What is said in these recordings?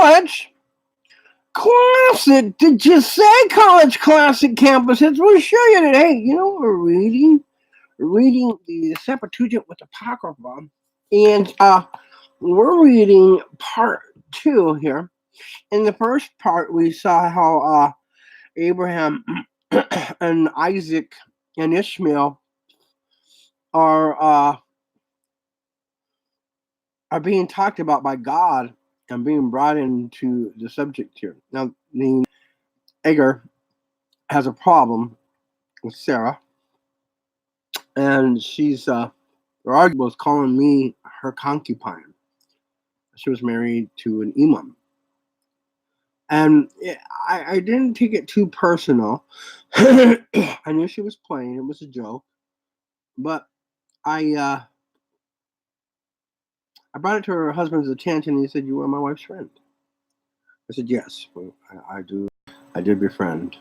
college classic. Did you say college classic campuses? We'll show you today. You know, we're reading the Septuagint with Apocrypha, and we're reading part 2 here. In the first part, we saw how Abraham and Isaac and Ishmael are being talked about by God and being brought into the subject here. Now, Agar has a problem with Sarah, and she's her argument was calling me her concubine. She was married to an imam, and I didn't take it too personal. I knew she was playing; it was a joke, but I brought it to her husband's attention, and he said, "You are my wife's friend." I said, "Yes, well, I do. I did befriend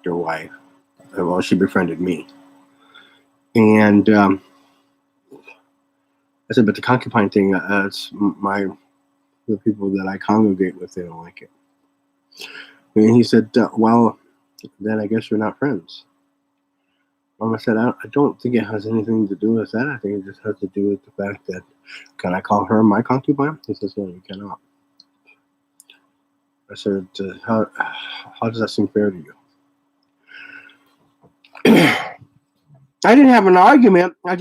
your wife. Well, she befriended me." And I said, "But the concubine thing, it's the people that I congregate with, they don't like it." And he said, "Well, then I guess we're not friends." I said, I don't think it has anything to do with that. I think it just has to do with the fact that, can I call her my concubine? He says, "No, you cannot." I said, how does that seem fair to you? I didn't have an argument. I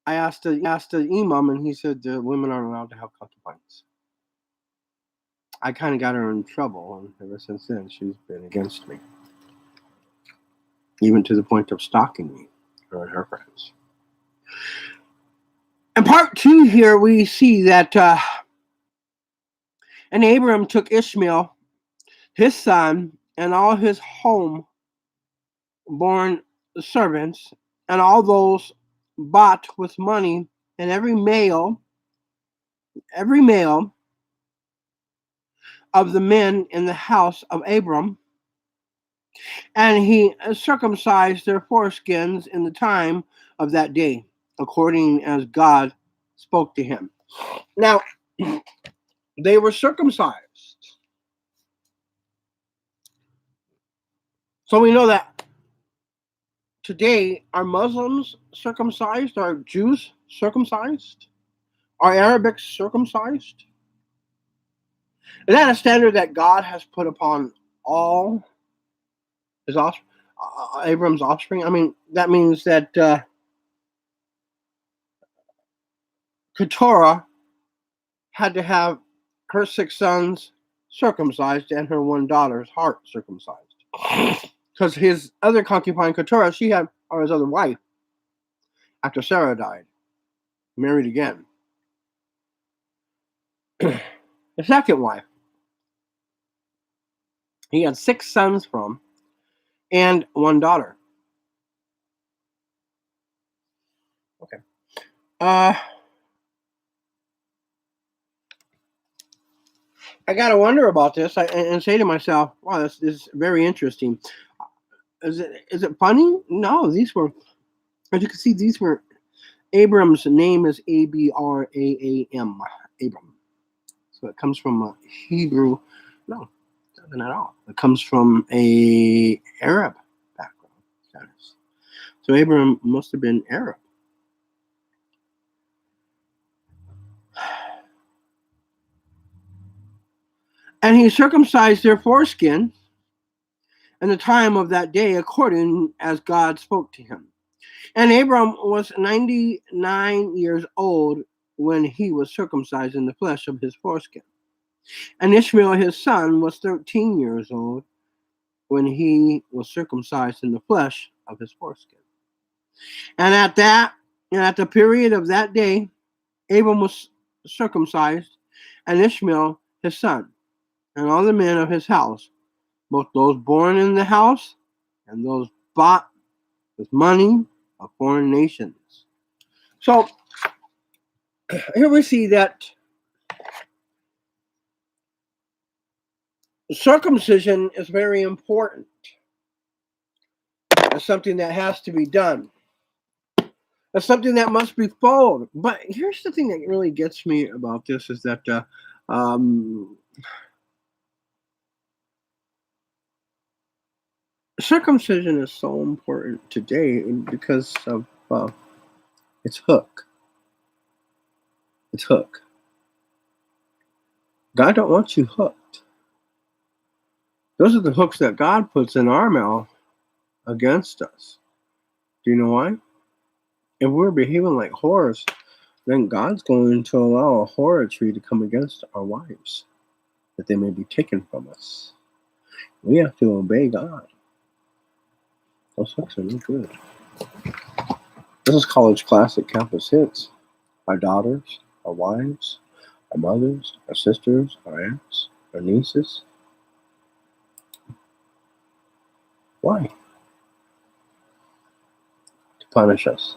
asked the imam, and he said women aren't allowed to have concubines. I kind of got her in trouble, and ever since then, she's been against me. Even to the point of stalking me, her and her friends. In part 2 here, we see that and Abram took Ishmael, his son, and all his home-born servants, and all those bought with money, and every male of the men in the house of Abram, and he circumcised their foreskins in the time of that day, according as God spoke to him. Now, they were circumcised. So we know that today, are Muslims circumcised? Are Jews circumcised? Are Arabics circumcised? Is that a standard that God has put upon all his offspring, Abram's offspring? I mean, that means that Keturah had to have her 6 sons circumcised and her 1 daughter's heart circumcised. Because his other concubine, Keturah, she had, or his other wife, after Sarah died, married again. The second wife, he had 6 sons from, and 1 daughter. Okay. I gotta wonder about this and say to myself, wow, this is very interesting. Is it funny? No, these were, as you can see, these were Abram's name is Abraham. Abram. So it comes from Hebrew. No, it doesn't at all. It comes from a Arab background. So Abram must have been Arab. And he circumcised their foreskin in the time of that day, according as God spoke to him. And Abram was 99 years old when he was circumcised in the flesh of his foreskin. And Ishmael, his son, was 13 years old when he was circumcised in the flesh of his foreskin. And at the period of that day, Abram was circumcised, and Ishmael, his son, and all the men of his house, both those born in the house and those bought with money of foreign nations. So here we see that circumcision is very important. It's something that has to be done. It's something that must be followed. But here's the thing that really gets me about this is that Circumcision is so important today because of its hook. Its hook. God don't want you hooked. Those are the hooks that God puts in our mouth against us. Do you know why? If we're behaving like whores, then God's going to allow a whoretry to come against our wives, that they may be taken from us. We have to obey God. Those hooks are no good. This is College Classic Campus Hits. Our daughters, our wives, our mothers, our sisters, our aunts, our nieces. Why? To punish us.